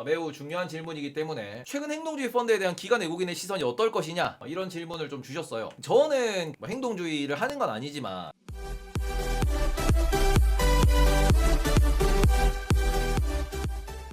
매우 중요한 질문이기 때문에 최근 행동주의 펀드에 대한 기관 외국인의 시선이 어떨 것이냐 이런 질문을 좀 주셨어요. 저는 뭐 행동주의를 하는 건 아니지만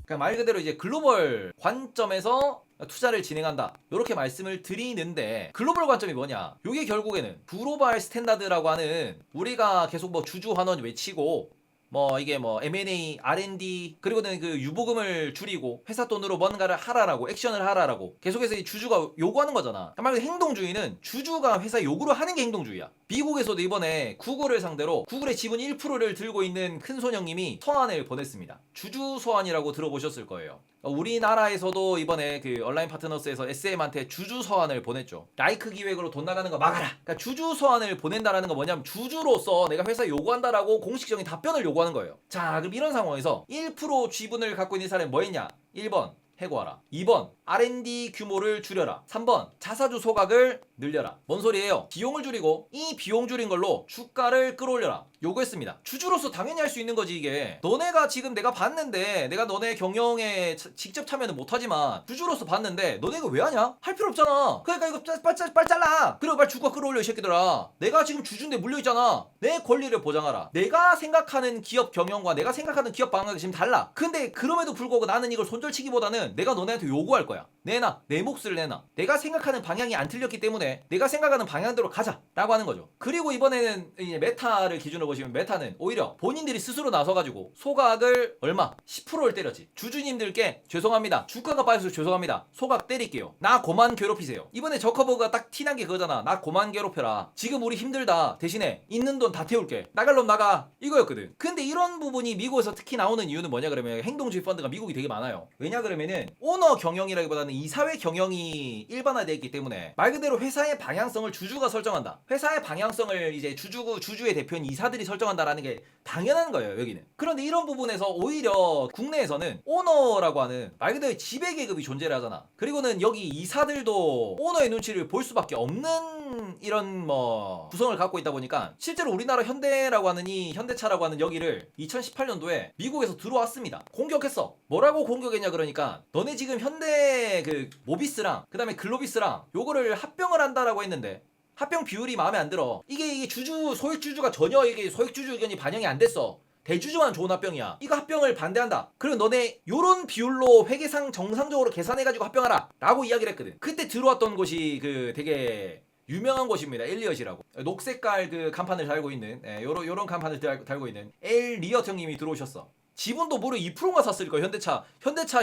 그냥 말 그대로 이제 글로벌 관점에서 투자를 진행한다 이렇게 말씀을 드리는데, 글로벌 관점이 뭐냐, 이게 결국에는 글로벌 스탠다드라고 하는, 우리가 계속 뭐 주주환원 외치고 뭐 이게 뭐 M&A, R&D 그리고는 그 유보금을 줄이고 회사 돈으로 뭔가를 하라라고, 액션을 하라라고 계속해서 이 주주가 요구하는 거잖아. 말 그대로 행동주의는 주주가 회사 요구를 하는 게 행동주의야. 미국에서도 이번에 구글을 상대로 구글의 지분 1%를 들고 있는 큰손형님이 서한을 보냈습니다. 주주 서한이라고 들어보셨을 거예요. 우리나라에서도 이번에 그 온라인 파트너스에서 SM한테 주주 서한을 보냈죠. 라이크 기획으로 돈 나가는 거 막아라. 그러니까 주주 서한을 보낸다라는 건 뭐냐면 주주로서 내가 회사에 요구한다라고 공식적인 답변을 요구하는 거예요. 자, 그럼 이런 상황에서 1% 지분을 갖고 있는 사람이 뭐 했냐? 1번 해고하라. 2번 R&D 규모를 줄여라. 3번 자사주 소각을 늘려라. 뭔 소리예요? 비용을 줄이고 이 비용 줄인 걸로 주가를 끌어올려라 요구했습니다. 주주로서 당연히 할 수 있는 거지. 이게 너네가 지금 내가 봤는데, 내가 너네 경영에 직접 참여는 못하지만 주주로서 봤는데 너네가 왜 하냐? 할 필요 없잖아. 그러니까 이거 빨리 잘라. 그리고 빨리 주가 끌어올려 이 새끼들아. 내가 지금 주주인데 물려있잖아. 내 권리를 보장하라. 내가 생각하는 기업 경영과 내가 생각하는 기업 방향이 지금 달라. 근데 그럼에도 불구하고 나는 이걸 손절치기보다는 내가 너네한테 요구할 거야. 내놔. 내 몫을 내놔. 내가 생각하는 방향이 안 틀렸기 때문에 내가 생각하는 방향대로 가자 라고 하는 거죠. 그리고 이번에는 이제 메타를 기준으로 보시면, 메타는 오히려 본인들이 스스로 나서가지고 소각을 얼마? 10%를 때렸지. 주주님들께 죄송합니다. 주가가 빠져서 죄송합니다. 소각 때릴게요. 나 고만 괴롭히세요. 이번에 저커버가 딱 티난 게 그거잖아. 나 고만 괴롭혀라. 지금 우리 힘들다. 대신에 있는 돈 다 태울게. 나갈 놈 나가. 이거였거든. 근데 이런 부분이 미국에서 특히 나오는 이유는 뭐냐 그러면, 행동주의 펀드가 미국이 되게 많아요. 왜냐 그러면은 오너 경영이라기보다는 이사회 경영이 일반화되어 있기 때문에 말 그대로 회사의 방향성을 주주가 설정한다. 회사의 방향성을 이제 주주의 대표인 이사들이 설정한다라는 게 당연한 거예요, 여기는. 그런데 이런 부분에서 오히려 국내에서는 오너라고 하는 말 그대로 지배 계급이 존재를 하잖아. 그리고는 여기 이사들도 오너의 눈치를 볼 수밖에 없는 이런 뭐 구성을 갖고 있다 보니까, 실제로 우리나라 현대라고 하는 이 현대차라고 하는 여기를 2018년도에 미국에서 들어왔습니다. 공격했어. 뭐라고 공격했냐 그러니까, 너네 지금 현대 그 모비스랑 그 다음에 글로비스랑 요거를 합병을 한다라고 했는데 합병 비율이 마음에 안 들어. 이게 주주, 소액주주가 전혀 이게 소액주주 의견이 반영이 안 됐어. 대주주만 좋은 합병이야. 이거 합병을 반대한다. 그럼 너네 요런 비율로 회계상 정상적으로 계산해가지고 합병하라 라고 이야기를 했거든. 그때 들어왔던 곳이 그 되게 유명한 곳입니다. 엘리엇이라고. 녹색깔 그 간판을 달고 있는, 요런 간판을 달고 있는 엘리엇 형님이 들어오셨어. 지분도 무려 2%가 샀을 거야. 현대차,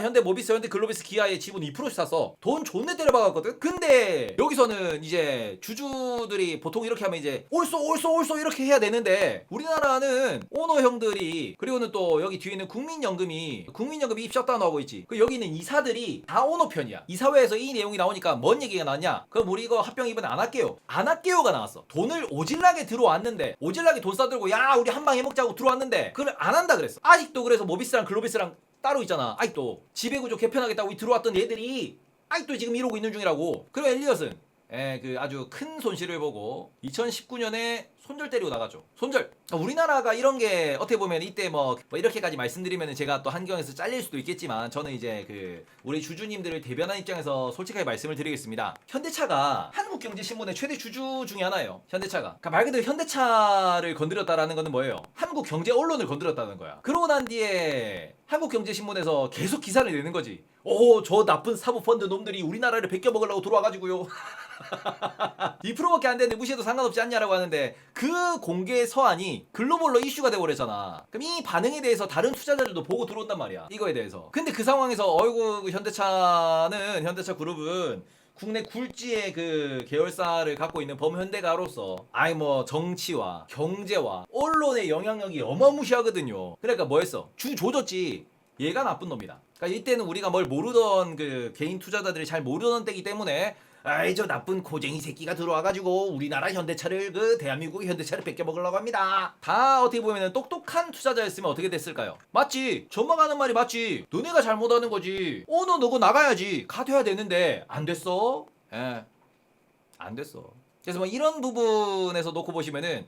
현대모비스, 현대글로비스, 기아의 지분 2%씩 샀어. 돈 존내 때려박았거든. 근데 여기서는 이제 주주들이 보통 이렇게 하면 이제 올소 이렇게 해야 되는데, 우리나라는 오너 형들이, 그리고는 또 여기 뒤에 있는 국민연금이 입 셧다운하고 있지. 그 여기 있는 이사들이 다 오너 편이야. 이사회에서 이 내용이 나오니까 뭔 얘기가 나왔냐? 그럼 우리 이거 합병 이번에 안 할게요가 나왔어. 돈을 오질나게 들어왔는데, 오질나게 돈 싸들고 야 우리 한방 해먹자고 들어왔는데 그걸 안 한다 그랬어. 아직도. 그래서 모비스랑 글로비스랑 따로 있잖아. 아직도 지배구조 개편하겠다고 들어왔던 얘들이 아직도 지금 이러고 있는 중이라고. 그리고 엘리엇은 그 아주 큰 손실을 보고 2019년에 손절 때리고 나가죠. 손절. 우리나라가 이런 게 어떻게 보면 이때 뭐 이렇게까지 말씀드리면 제가 또 한경에서 잘릴 수도 있겠지만, 저는 이제 그 우리 주주님들을 대변한 입장에서 솔직하게 말씀을 드리겠습니다. 현대차가 한국경제신문의 최대 주주 중에 하나예요. 현대차가. 그러니까 말 그대로 현대차를 건드렸다라는 거는 뭐예요? 한국 경제 언론을 건드렸다는 거야. 그러고 난 뒤에 한국경제신문에서 계속 기사를 내는 거지. 오, 저 나쁜 사모펀드 놈들이 우리나라를 베껴먹으려고 들어와가지고요. 2%밖에 안 되는데 무시해도 상관없지 않냐라고 하는데, 그 공개 서한이 글로벌로 이슈가 되고 그랬잖아. 그럼 이 반응에 대해서 다른 투자자들도 보고 들어온단 말이야, 이거에 대해서. 근데 그 상황에서 어이구, 현대차 그룹은 국내 굴지의 그 계열사를 갖고 있는 범현대가로서 뭐 정치와 경제와 언론의 영향력이 어마무시하거든요. 그러니까 뭐 했어? 주 조졌지. 얘가 나쁜 놈이다. 그러니까 이때는 우리가 뭘 모르던 그 개인 투자자들이 잘 모르던 때기 때문에, 아이 저 나쁜 고쟁이 새끼가 들어와가지고 우리나라 현대차를, 그 대한민국의 현대차를 뺏겨먹으려고 합니다. 다 어떻게 보면 똑똑한 투자자였으면 어떻게 됐을까요? 맞지. 전마가 하는 말이 맞지. 너네가 잘못하는 거지. 너 너고 나가야지. 가둬야 되는데 안 됐어. 안 됐어. 그래서 뭐 이런 부분에서 놓고 보시면은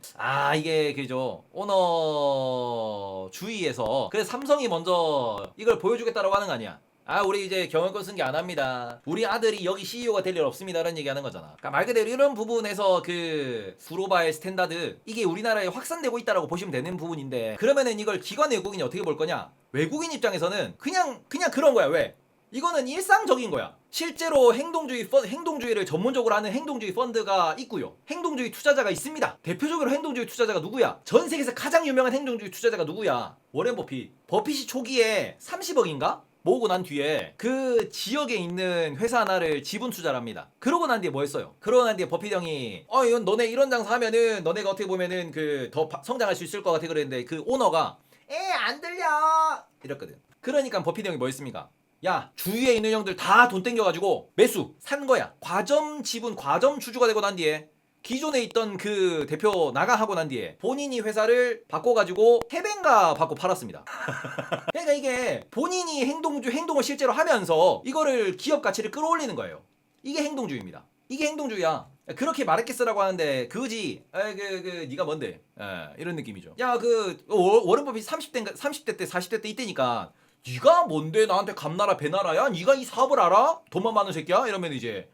이게 그죠, 오너 주의에서 그래서 삼성이 먼저 이걸 보여주겠다라고 하는 거 아니야. 아 우리 이제 경영권 승계 안 합니다. 우리 아들이 여기 CEO가 될 일 없습니다. 라는 얘기하는 거잖아. 그러니까 말 그대로 이런 부분에서 그 구로바의 스탠다드 이게 우리나라에 확산되고 있다라고 보시면 되는 부분인데 그러면은 이걸 기관 외국인이 어떻게 볼 거냐? 외국인 입장에서는 그냥 그런 거야. 왜? 이거는 일상적인 거야. 실제로 행동주의를 전문적으로 하는 행동주의 펀드가 있고요. 행동주의 투자자가 있습니다. 대표적으로 행동주의 투자자가 누구야? 전 세계에서 가장 유명한 행동주의 투자자가 누구야? 워렌 버핏. 버핏이 초기에 30억인가? 모으고 난 뒤에 그 지역에 있는 회사 하나를 지분 투자를 합니다. 그러고 난 뒤에 뭐 했어요? 그러고 난 뒤에 버핏 형이 이건 너네 이런 장사 하면은 너네가 어떻게 보면은 그 더 성장할 수 있을 것 같아 그랬는데 그 오너가 안 들려 이랬거든. 그러니까 버핏 형이 뭐 했습니까? 야 주위에 있는 형들 다 돈 땡겨가지고 매수 산 거야. 과점 지분 과점 주주가 되고 난 뒤에 기존에 있던 그 대표 나가하고 난 뒤에 본인이 회사를 바꿔가지고 해변가 받고 팔았습니다. 그러니까 이게 본인이 행동을 실제로 하면서 이거를 기업 가치를 끌어올리는 거예요. 이게 행동주의입니다. 이게 행동주의야. 그렇게 말했겠어라고 하는데 그지 네가 뭔데 이런 느낌이죠. 야 그 워런 버핏 30대 때 40대 때 이때니까 네가 뭔데 나한테 감나라 배나라야? 네가 이 사업을 알아? 돈만 많은 새끼야? 이러면 이제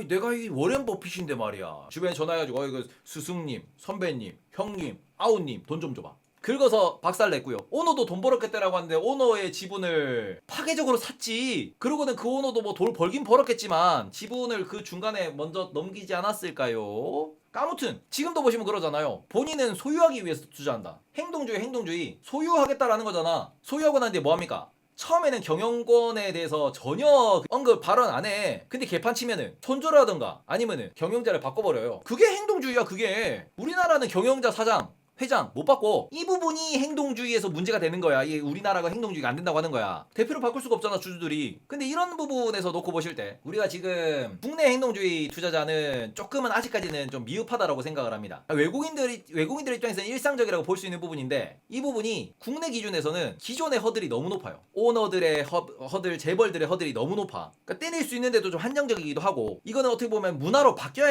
내가 이 워렌 버핏인데 말이야. 주변에 전화해가지고 이거 스승님, 선배님, 형님, 아우님 돈 좀 줘봐. 긁어서 박살 냈고요. 오너도 돈 벌었겠다라고 하는데 오너의 지분을 파괴적으로 샀지. 그러고는 그 오너도 뭐 돈 벌긴 벌었겠지만 지분을 그 중간에 먼저 넘기지 않았을까요? 아무튼 지금도 보시면 그러잖아요. 본인은 소유하기 위해서 투자한다. 행동주의 소유하겠다라는 거잖아. 소유하고 난 뒤에 뭐합니까? 처음에는 경영권에 대해서 전혀 언급 발언 안 해. 근데 개판 치면은 손절하던가 아니면은 경영자를 바꿔버려요. 그게 행동주의야. 그게 우리나라는 경영자 사장 회장 못 바꿔. 이 부분이 행동주의에서 문제가 되는 거야. 이게 우리나라가 행동주의가 안 된다고 하는 거야. 대표를 바꿀 수가 없잖아 주주들이. 근데 이런 부분에서 놓고 보실 때 우리가 지금 국내 행동주의 투자자는 조금은 아직까지는 좀 미흡하다라고 생각을 합니다. 외국인들 입장에서는 일상적이라고 볼 수 있는 부분인데 이 부분이 국내 기준에서는 기존의 허들이 너무 높아요. 오너들의 허들 재벌들의 허들이 너무 높아. 그러니까 때릴 수 있는데도 좀 한정적이기도 하고 이거는 어떻게 보면 문화로 바뀌어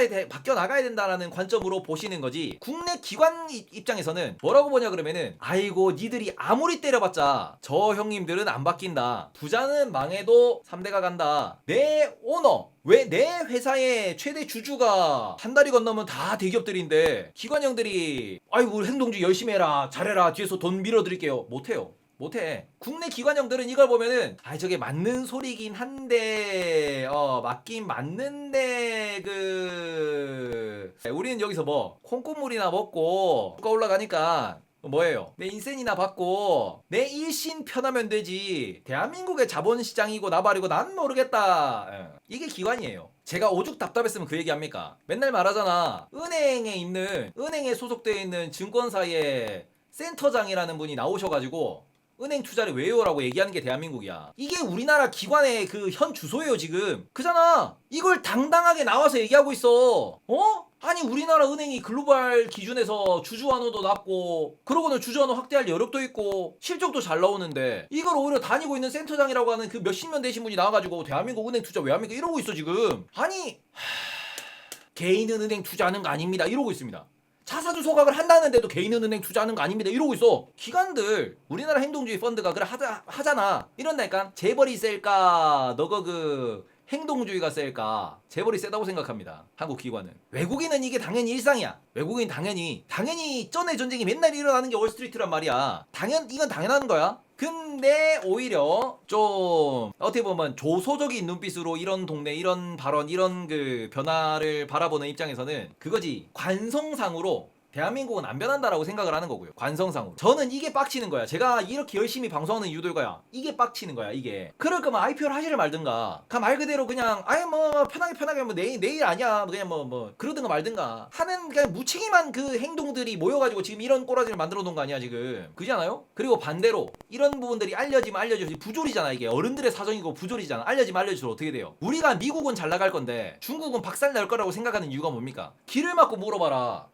나가야 된다라는 관점으로 보시는 거지. 국내 기관 입장에서는 뭐라고 보냐 그러면은 아이고 니들이 아무리 때려봤자 저 형님들은 안 바뀐다. 부자는 망해도 3대가 간다. 내 오너 왜 내 회사의 최대 주주가 한 달이 건너면 다 대기업들인데 기관형들이 아이고 행동주의 열심히 해라 잘해라 뒤에서 돈 밀어드릴게요. 못해요. 못해. 국내 기관형들은 이걸 보면은 저게 맞는 소리긴 한데 맞긴 맞는데 우리는 여기서 뭐 콩고물이나 먹고 주가 올라가니까 뭐예요? 내 인센이나 받고 내 일신 편하면 되지. 대한민국의 자본시장이고 나발이고 난 모르겠다. 이게 기관이에요. 제가 오죽 답답했으면 그 얘기합니까? 맨날 말하잖아. 은행에 소속되어 있는 증권사의 센터장이라는 분이 나오셔가지고 은행 투자를 왜 해요라고 얘기하는 게 대한민국이야. 이게 우리나라 기관의 그 현 주소예요 지금. 그잖아. 이걸 당당하게 나와서 얘기하고 있어. 아니 우리나라 은행이 글로벌 기준에서 주주환호도 낮고 그러고는 주주환호 확대할 여력도 있고 실적도 잘 나오는데 이걸 오히려 다니고 있는 센터장이라고 하는 그 몇십 년 되신 분이 나와가지고 대한민국 은행 투자 왜 합니까? 이러고 있어 지금. 아니 개인은 은행 투자하는 거 아닙니다. 이러고 있습니다. 자사주 소각을 한다는데도 개인은 은행 투자하는 거 아닙니다. 이러고 있어. 기관들 우리나라 행동주의 펀드가 그래 하잖아. 이런다니까 재벌이 셀까 너거 행동주의가 셀까? 재벌이 세다고 생각합니다. 한국 기관은. 외국인은 이게 당연히 일상이야. 외국인 당연히 전의 전쟁이 맨날 일어나는 게 월스트리트란 말이야. 이건 당연한 거야. 근데 오히려 좀 어떻게 보면 조소적인 눈빛으로 이런 동네 이런 발언 이런 변화를 바라보는 입장에서는 그거지. 관성상으로 대한민국은 안 변한다라고 생각을 하는 거고요. 관성상으로. 저는 이게 빡치는 거야. 제가 이렇게 열심히 방송하는 이유도 이거야. 이게 빡치는 거야. 이게. 그럴 거면 IPO를 하시를 말든가. 말 그대로 그냥 편하게 내일 아니야. 그냥 그러든가 말든가. 하는 그냥 무책임한 그 행동들이 모여가지고 지금 이런 꼬라지를 만들어 놓은 거 아니야 지금. 그지 않아요? 그리고 반대로 이런 부분들이 알려지면 부조리잖아 이게. 어른들의 사정이고 부조리잖아. 알려지면 알려질수록 어떻게 돼요? 우리가 미국은 잘 나갈 건데 중국은 박살 날 거라고 생각하는 이유가 뭡니까? 길을 막고 물어봐라.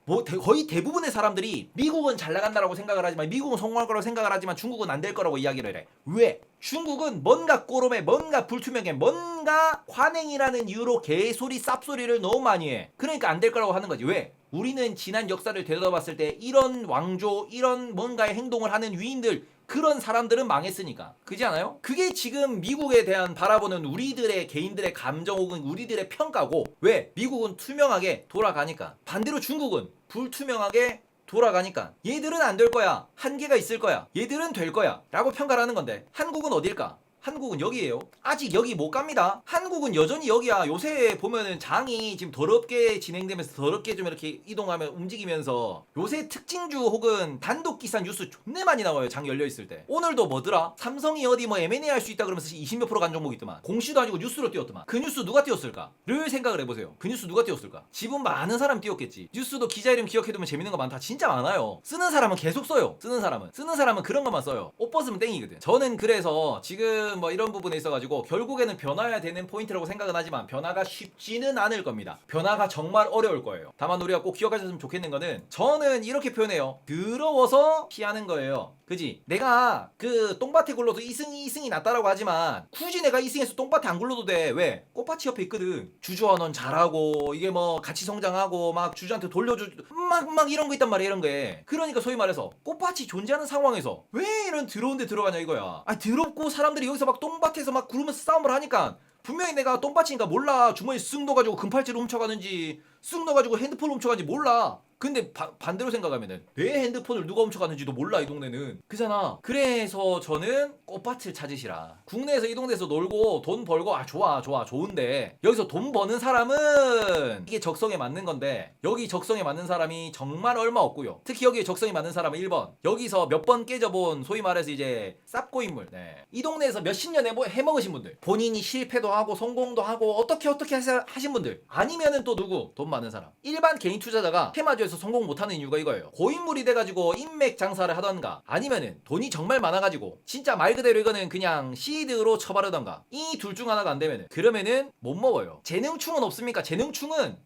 거의 대부분의 사람들이 미국은 잘 나간다라고 생각을 하지만 미국은 성공할 거라고 생각을 하지만 중국은 안 될 거라고 이야기를 해. 왜? 중국은 뭔가 꼬롬해, 뭔가 불투명해, 뭔가 관행이라는 이유로 개소리 쌉소리를 너무 많이 해. 그러니까 안 될 거라고 하는 거지. 왜? 우리는 지난 역사를 되돌아봤을 때 이런 왕조, 이런 뭔가의 행동을 하는 위인들 그런 사람들은 망했으니까. 그지 않아요? 그게 지금 미국에 대한 바라보는 우리들의 개인들의 감정 혹은 우리들의 평가고, 왜? 미국은 투명하게 돌아가니까. 반대로 중국은 불투명하게 돌아가니까. 얘들은 안 될 거야. 한계가 있을 거야. 얘들은 될 거야. 라고 평가를 하는 건데, 한국은 어딜까? 한국은 여기에요. 아직 여기 못 갑니다. 한국은 여전히 여기야. 요새 보면은 장이 지금 더럽게 진행되면서 더럽게 좀 이렇게 이동하면 움직이면서 요새 특징주 혹은 단독 기사 뉴스 존내 많이 나와요. 장 열려 있을 때. 오늘도 뭐더라? 삼성이 어디 뭐 M&A 할 수 있다 그러면서 20몇 프로 간 종목이 있더만. 공시도 아니고 뉴스로 띄웠더만. 그 뉴스 누가 띄웠을까?를 생각을 해보세요. 그 뉴스 누가 띄웠을까? 지분 많은 사람 띄웠겠지. 뉴스도 기자 이름 기억해두면 재밌는 거 많다. 진짜 많아요. 쓰는 사람은 계속 써요. 쓰는 사람은 그런 것만 써요. 옷 벗으면 땡이거든. 저는 그래서 지금 뭐 이런 부분에 있어가지고 결국에는 변화해야 되는 포인트라고 생각은 하지만 변화가 쉽지는 않을 겁니다. 변화가 정말 어려울 거예요. 다만 우리가 꼭 기억하셨으면 좋겠는 거는, 저는 이렇게 표현해요. 더러워서 피하는 거예요. 그지? 내가 그 똥밭에 굴러도 이승이 낫다라고 하지만 굳이 내가 이승에서 똥밭에 안 굴러도 돼. 왜? 꽃밭이 옆에 있거든. 주주원원 잘하고 이게 뭐 같이 성장하고 막 주주한테 막 이런 거 있단 말이야. 이런 게. 그러니까 소위 말해서 꽃밭이 존재하는 상황에서 왜 이런 더러운 데 들어가냐 이거야. 아, 더럽고 사람들이 여기서 막 똥밭에서 막 구르면서 싸움을 하니까 분명히 내가 똥밭이니까 몰라. 주머니 쓱 넣어가지고 금팔찌를 훔쳐가는지 쓱 넣어가지고 핸드폰을 훔쳐가는지 몰라. 근데 반대로 생각하면은 내 핸드폰을 누가 훔쳐가는지도 몰라. 이 동네는. 그잖아. 그래서 저는 꽃밭을 찾으시라. 국내에서 이 동네에서 놀고 돈 벌고 좋아 좋은데, 여기서 돈 버는 사람은 이게 적성에 맞는 건데, 여기 적성에 맞는 사람이 정말 얼마 없고요. 특히 여기에 적성이 맞는 사람은 1번 여기서 몇 번 깨져본 소위 말해서 이제 쌉고 인물. 네. 이 동네에서 몇십 년 해먹으신 분들, 본인이 실패도 하고 성공도 하고 어떻게 하신 분들, 아니면은 또 누구? 돈 많은 사람. 일반 개인 투자자가 테마주에서 성공 못하는 이유가 이거예요. 고인물이 돼가지고 인맥 장사를 하던가, 아니면은 돈이 정말 많아가지고 진짜 말 그대로 이거는 그냥 시드로 처바르던가, 이 둘 중 하나가 안 되면은, 그러면은 못 먹어요. 재능충은 없습니까? 재능충은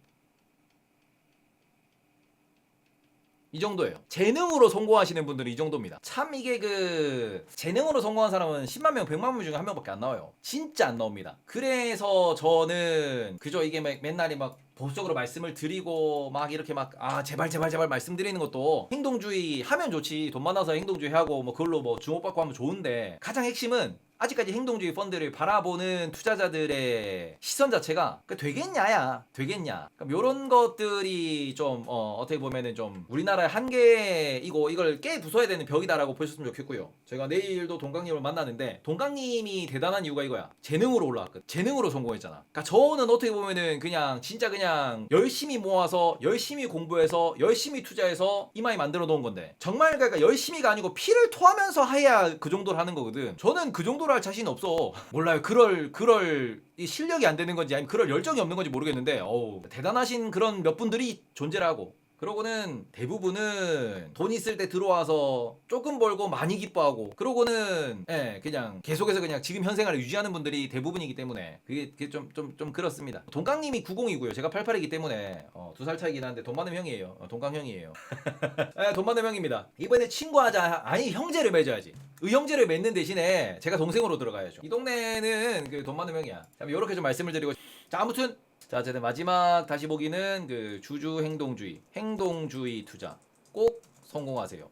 이 정도예요. 재능으로 성공하시는 분들은 이 정도입니다. 참 이게 그 재능으로 성공한 사람은 10만 명, 100만 명 중에 한 명밖에 안 나와요. 진짜 안 나옵니다. 그래서 저는 그저 이게 맨날이 막 보수적으로 말씀을 드리고 막 이렇게 막 제발 말씀드리는 것도, 행동주의 하면 좋지. 돈 많아서 행동주의 하고 뭐 그걸로 뭐 주목받고 하면 좋은데, 가장 핵심은 아직까지 행동주의 펀드를 바라보는 투자자들의 시선 자체가 되겠냐. 그러니까 이런 것들이 좀 어떻게 보면은 좀 우리나라의 한계이고 이걸 깨 부숴야 되는 벽이다라고 보셨으면 좋겠고요. 제가 내일도 동강님을 만나는데, 동강님이 대단한 이유가 이거야. 재능으로 올라왔거든. 재능으로 성공했잖아. 그러니까 저는 어떻게 보면은 진짜 그냥 열심히 모아서 열심히 공부해서 열심히 투자해서 이마에 만들어 놓은 건데, 정말 그러니까 열심히가 아니고 피를 토하면서 해야 그 정도를 하는 거거든. 저는 그 정도로 할 자신 없어. 몰라요. 그럴 이 실력이 안 되는 건지 아니면 그럴 열정이 없는 건지 모르겠는데, 대단하신 그런 몇 분들이 존재를 하고, 그러고는 대부분은 돈 있을 때 들어와서 조금 벌고 많이 기뻐하고, 그러고는 그냥 계속해서 그냥 지금 현 생활을 유지하는 분들이 대부분이기 때문에 그게 좀 그렇습니다. 동강님이 90이고요. 제가 88이기 때문에 2살 차이긴 한데 돈 많은 형이에요. 동강 형이에요. 돈 많은 형입니다. 이번에 친구하자. 아니, 형제를 맺어야지. 의형제를 맺는 대신에 제가 동생으로 들어가야죠. 이 동네는 그 돈 많은 형이야. 이렇게 좀 말씀을 드리고, 자, 아무튼 어쨌든 마지막 다시 보기는 그 주주 행동주의 투자 꼭 성공하세요.